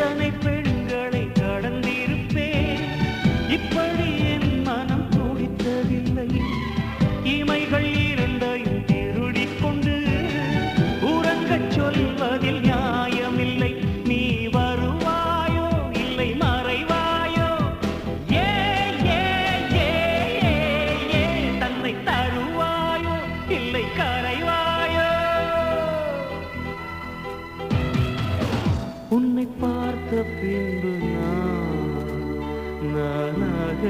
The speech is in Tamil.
எத்தனை பெண்களை கடந்திருப்பேன், இப்படி என் மனம் துடித்ததில்லை. இமைகள் இரண்டையும் திருடிக் கொண்டு உறங்கச் சொல்வதில் நியாயமில்லை. நீ வருவாயோ இல்லை மறைவாயோ, ஏ ஏ ஏ ஏ தன்னை தருவாயோ இல்லை கரைவாயோ. உன்னை பார்த்த பின்பு நானாக